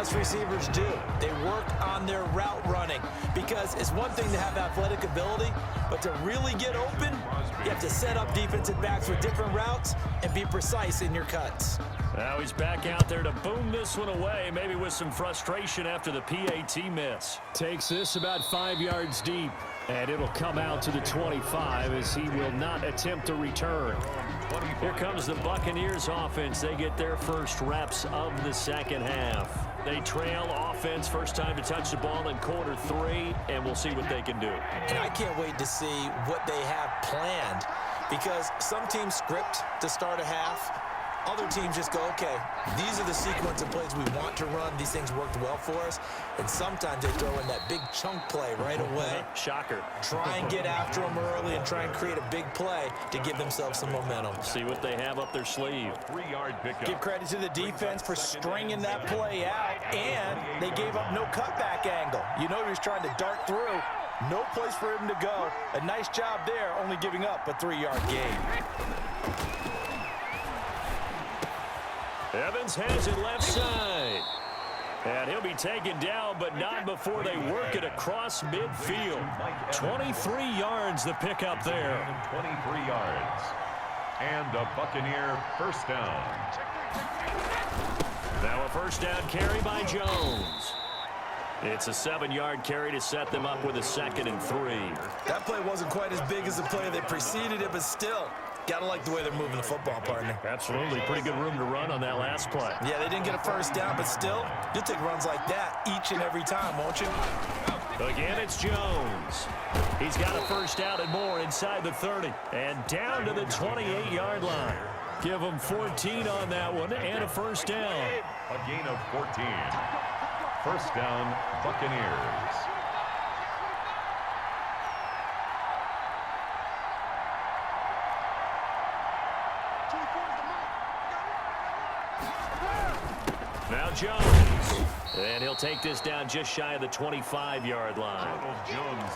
best receivers do. They work on their route running because it's one thing to have athletic ability, but to really get open, you have to set up defensive backs with different routes and be precise in your cuts. Now he's back out there to boom this one away, maybe with some frustration after the PAT miss. Takes this about 5 yards deep, and it'll come out to the 25 as he will not attempt to return. Here comes the Buccaneers offense. They get their first reps of the second half. They trail offense, first time to touch the ball in quarter 3, and we'll see what they can do. And I can't wait to see what they have planned because some teams script to start a half. Other teams just go, okay, these are the sequence of plays we want to run. These things worked well for us. And sometimes they throw in that big chunk play right away. Shocker. Try and get after them early and try and create a big play to give themselves some momentum. See what they have up their sleeve. 3-yard pickup. Give credit to the defense for stringing that play out, and they gave up no cutback angle. You know he was trying to dart through. No place for him to go. A nice job there, only giving up a 3-yard gain. Evans has it left side. And he'll be taken down, but not before they work it across midfield. 23 yards the pickup there. 23 yards. And a Buccaneer first down. Now a first down carry by Jones. It's a 7-yard carry to set them up with a 2nd and 3. That play wasn't quite as big as the play that preceded it, but still, gotta like the way they're moving the football, partner. Absolutely. Pretty good room to run on that last play. Yeah, they didn't get a first down, but still, you'll take runs like that each and every time, won't you? Again, it's Jones. He's got a first down and more inside the 30. And down to the 28-yard line. Give them 14 on that one and a first down. A gain of 14. First down, Buccaneers. Now Jones. And he'll take this down just shy of the 25-yard line.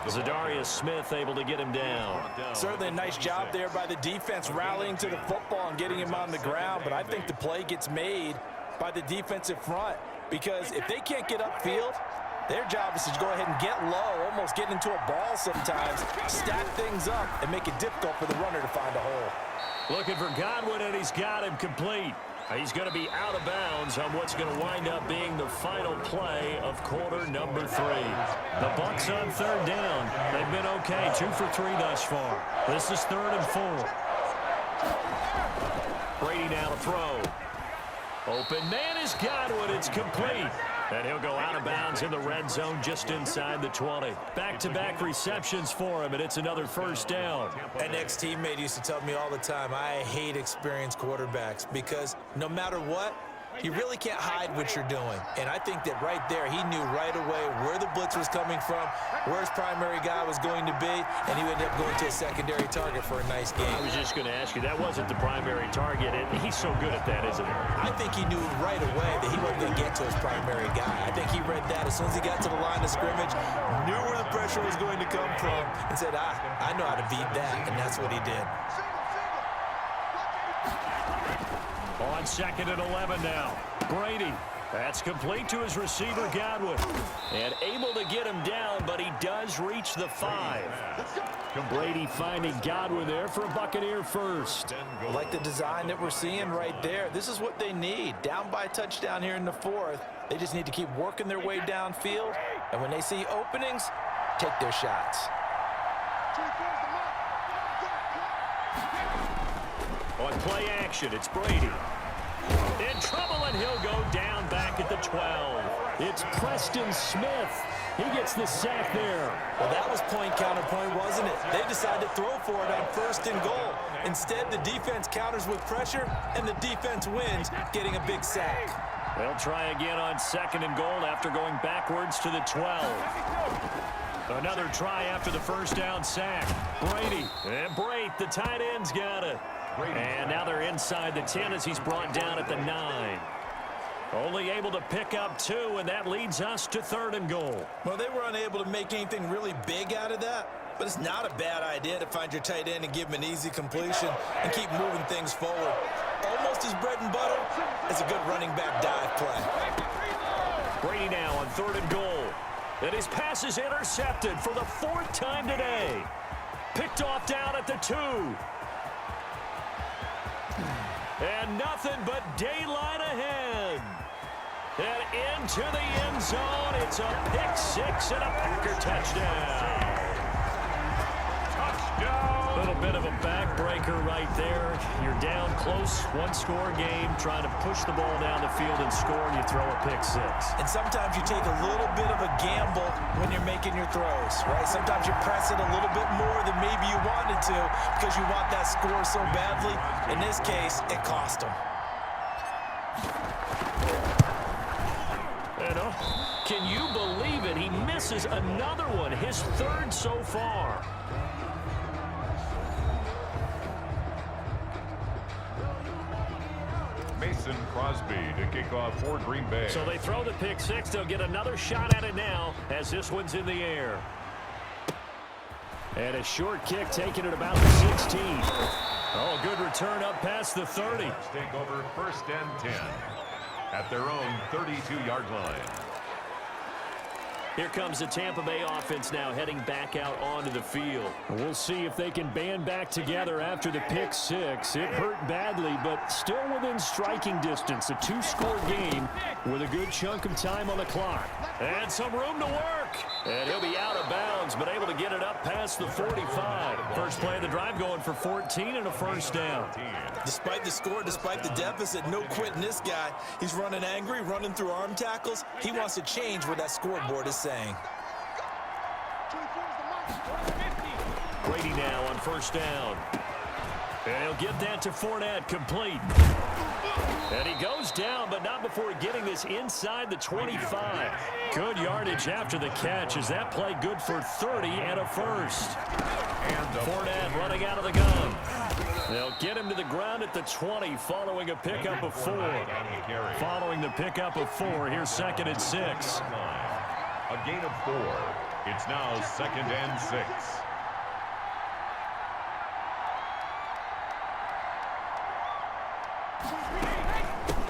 Zadarius Smith able to get him down. Certainly a nice job there by the defense rallying to the football and getting him on the ground, but I think the play gets made by the defensive front because if they can't get upfield, their job is to go ahead and get low, almost get into a ball sometimes, stack things up, and make it difficult for the runner to find a hole. Looking for Godwin, and he's got him complete. He's going to be out of bounds on what's going to wind up being the final play of quarter number 3. The Bucs on 3rd down. They've been okay, 2 for 3 thus far. This is 3rd and 4. Brady now to throw. Open man is Godwin. It's complete. And he'll go out of bounds in the red zone just inside the 20. Back-to-back receptions for him, and it's another first down. An ex-teammate used to tell me all the time, I hate experienced quarterbacks because no matter what, you really can't hide what you're doing. And I think that right there, he knew right away where the blitz was coming from, where his primary guy was going to be, and he ended up going to a secondary target for a nice game. I was just going to ask you, that wasn't the primary target, and he's so good at that, isn't he? I think he knew right away that he wasn't going to get to his primary guy. I think he read that as soon as he got to the line of scrimmage, knew where the pressure was going to come from, and said, I know how to beat that, and that's what he did. On 2nd and 11 now. Brady. That's complete to his receiver, Godwin. And able to get him down, but he does reach the 5. Brady finding Godwin there for a Buccaneer first. I like the design that we're seeing right there. This is what they need. Down by a touchdown here in the 4th. They just need to keep working their way downfield. And when they see openings, take their shots. On play action, it's Brady. In trouble, and he'll go down back at the 12. It's Preston Smith. He gets the sack there. Well, that was point counterpoint, wasn't it? They decided to throw for it on 1st and goal. Instead, the defense counters with pressure, and the defense wins, getting a big sack. They'll try again on 2nd and goal after going backwards to the 12. Another try after the first down sack. Brady and Brate, the tight end's got it. And now they're inside the 10 as he's brought down at the 9. Only able to pick up 2, and that leads us to 3rd and goal. Well, they were unable to make anything really big out of that, but it's not a bad idea to find your tight end and give him an easy completion and keep moving things forward. Almost as bread and butter as a good running back dive play. Brady now on 3rd and goal. And his pass is intercepted for the 4th time today. Picked off down at the 2. And nothing but daylight ahead. And into the end zone. It's a pick 6 and a Packer touchdown. A little bit of a backbreaker right there. You're down close, 1-score game, trying to push the ball down the field and score, and you throw a pick 6. And sometimes you take a little bit of a gamble when you're making your throws, right? Sometimes you press it a little bit more than maybe you wanted to because you want that score so badly. In this case, it cost them. Can you believe it? He misses another one, his 3rd so far. Mason Crosby to kick off for Green Bay. So they throw the pick 6. They'll get another shot at it now as this one's in the air. And a short kick taken at about the 16. Oh, good return up past the 30. Take over 1st and 10 at their own 32-yard line. Here comes the Tampa Bay offense now heading back out onto the field. We'll see if they can band back together after the pick 6. It hurt badly, but still within striking distance. A 2-score game with a good chunk of time on the clock. And some room to work. And he'll be out of bounds, but able to get it up past the 45. First play of the drive going for 14 and a 1st down. Despite the score, despite the deficit, no quitting this guy. He's running angry, running through arm tackles. He wants to change what that scoreboard is saying. Brady now on 1st down. And he'll get that to Fournette, complete. And he goes down, but not before getting this inside the 25. Good yardage after the catch. Is that play good for 30 and a 1st? And Fournette running out of the gun. They'll get him to the ground at the 20 following a pickup of 4. Following the pickup of 4, here's 2nd and 6. A gain of 4. It's now 2nd and 6.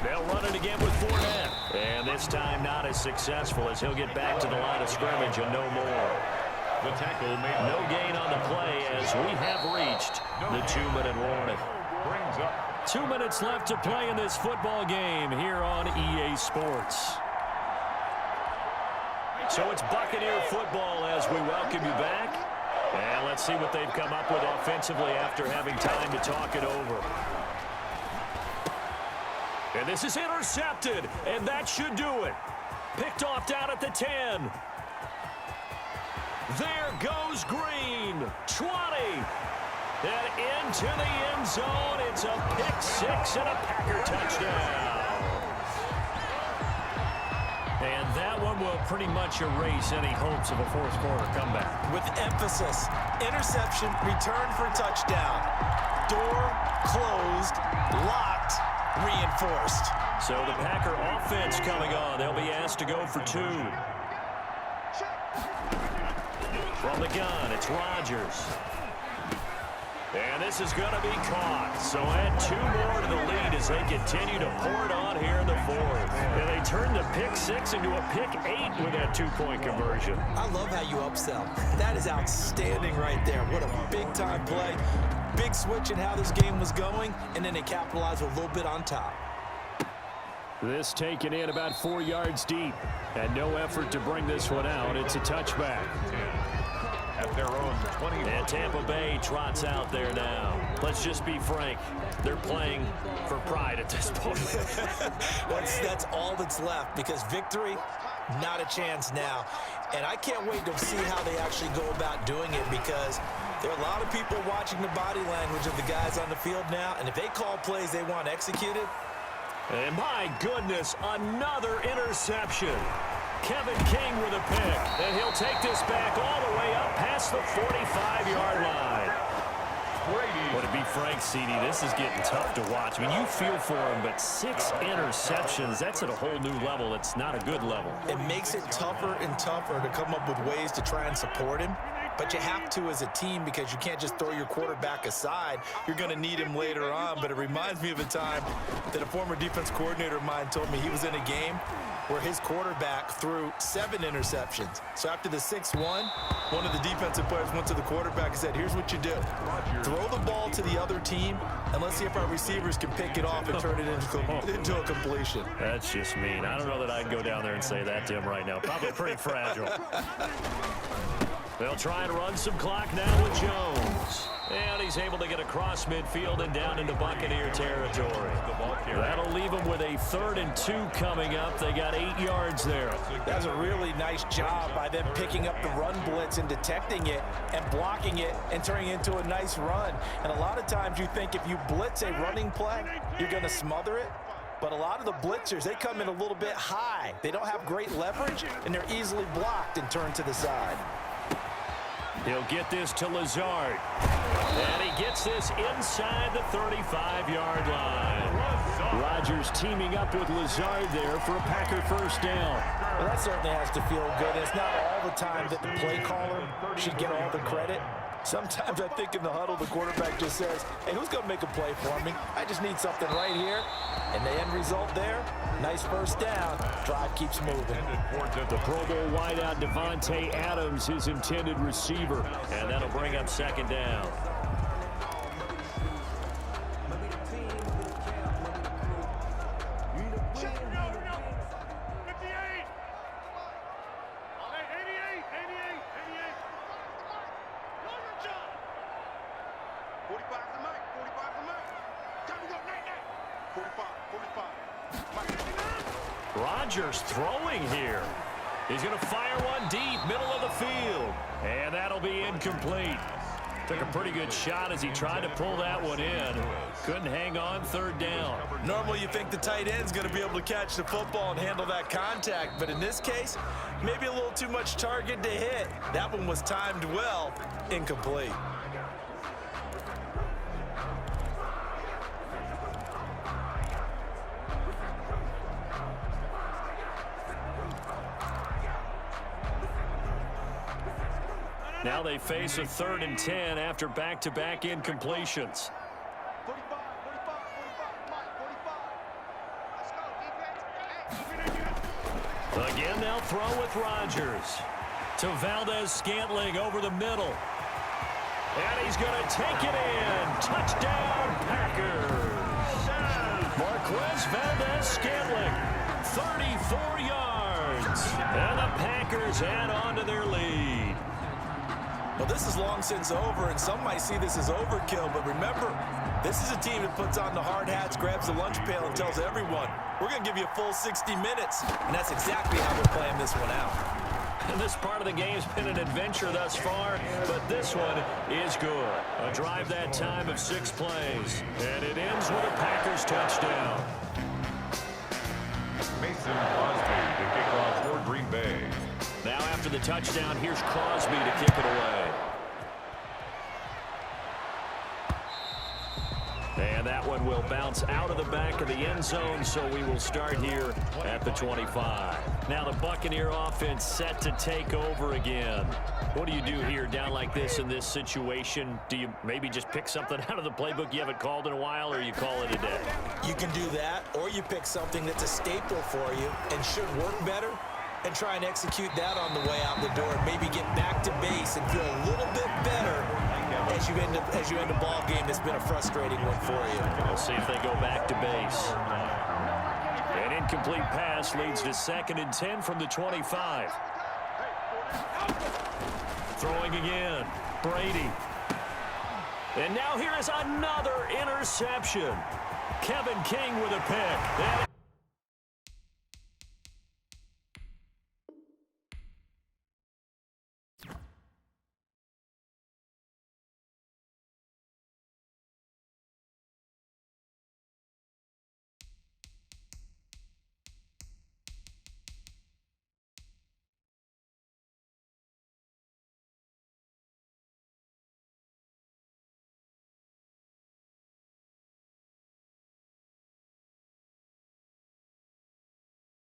They'll run it again with Fournette. And this time not as successful as he'll get back to the line of scrimmage and no more. The tackle made no gain on the play as we have reached the 2-minute warning. Brings up 2 minutes left to play in this football game here on EA Sports. So it's Buccaneer football as we welcome you back. And let's see what they've come up with offensively after having time to talk it over. And this is intercepted, and that should do it. Picked off down at the 10. There goes Green. 20. And into the end zone. It's a pick 6 and a Packer touchdown. And that one will pretty much erase any hopes of a 4th-quarter comeback. With emphasis, interception, return for touchdown. Door closed, locked, reinforced. So the Packer offense coming on. They'll be asked to go for 2. From the gun, it's Rodgers. And this is going to be caught. So add 2 more to the lead as they continue to pour it on here in the 4th. And they turn the pick 6 into a pick 8 with that 2-point conversion. I love how you upsell. That is outstanding right there. What a big-time play. Big switch in how this game was going, and then they capitalized with a little bit on top. This taken in about 4 yards deep. And no effort to bring this one out. It's a touchback. at their own 20. And Tampa Bay trots out there now. Let's just be frank. They're playing for pride at this point. That's all that's left, because victory, not a chance now. And I can't wait to see how they actually go about doing it, because there are a lot of people watching the body language of the guys on the field now, and if they call plays they want executed. And my goodness, another interception. Kevin King with a pick, and he'll take this back all the way up past the 45-yard line. Well, to be frank, CD, this is getting tough to watch. I mean, you feel for him, but 6 interceptions, that's at a whole new level. It's not a good level. It makes it tougher and tougher to come up with ways to try and support him. but you have to as a team because you can't just throw your quarterback aside. You're going to need him later on, but it reminds me of a time that a former defense coordinator of mine told me he was in a game where his quarterback threw 7 interceptions. So after the 6-1, one of the defensive players went to the quarterback and said, here's what you do. Throw the ball to the other team, and let's see if our receivers can pick it off and turn it into a completion. That's just mean. I don't know that I'd go down there and say that to him right now. Probably pretty fragile. They'll try and run some clock now with Jones. And he's able to get across midfield and down into Buccaneer territory. That'll leave them with a 3rd and 2 coming up. They got 8 yards there. That's a really nice job by them picking up the run blitz and detecting it and blocking it and turning it into a nice run. And a lot of times you think if you blitz a running play, you're going to smother it. But a lot of the blitzers, they come in a little bit high. They don't have great leverage, and they're easily blocked and turned to the side. He'll get this to Lazard. And he gets this inside the 35-yard line. Rodgers teaming up with Lazard there for a Packer first down. Well, that certainly has to feel good. It's not all the time that the play caller should get all the credit. Sometimes I think in the huddle, the quarterback just says, hey, who's going to make a play for me? I just need something right here. And the end result there, nice first down. Drive keeps moving. The Pro Bowl wideout Devontae Adams, his intended receiver. And that'll bring up 2nd down. Rodgers throwing here. He's going to fire one deep, middle of the field. And that'll be incomplete. Took a pretty good shot as he tried to pull that one in. Couldn't hang on 3rd down. Normally you think the tight end's going to be able to catch the football and handle that contact. But in this case, maybe a little too much target to hit. That one was timed well. Incomplete. Now they face a 3rd and 10 after back-to-back incompletions. Again, they'll throw with Rodgers. To Valdez-Scantling over the middle. And he's going to take it in. Touchdown, Packers. Marquez Valdez-Scantling, 34 yards. And the Packers add on to their lead. Well, this is long since over, and some might see this as overkill, but remember, this is a team that puts on the hard hats, grabs the lunch pail, and tells everyone, we're going to give you a full 60 minutes, and that's exactly how they're playing this one out. And this part of the game's been an adventure thus far, but this one is good. A drive that time of 6 plays, and it ends with a Packers touchdown. Mason Crosby to kick off for Green Bay. Now after the touchdown, here's Crosby to kick it away. And that one will bounce out of the back of the end zone, so we will start here at the 25. Now the Buccaneer offense set to take over again. What do you do here down like this in this situation? Do you maybe just pick something out of the playbook you haven't called in a while, or you call it a day? You can do that, or you pick something that's a staple for you and should work better, and try and execute that on the way out the door, and maybe get back to base and feel a little bit better as you end a ball game that's been a frustrating one for you. We'll see if they go back to base. An incomplete pass leads to 2nd and 10 from the 25. Throwing again, Brady. And now here is another interception. Kevin King with a pick.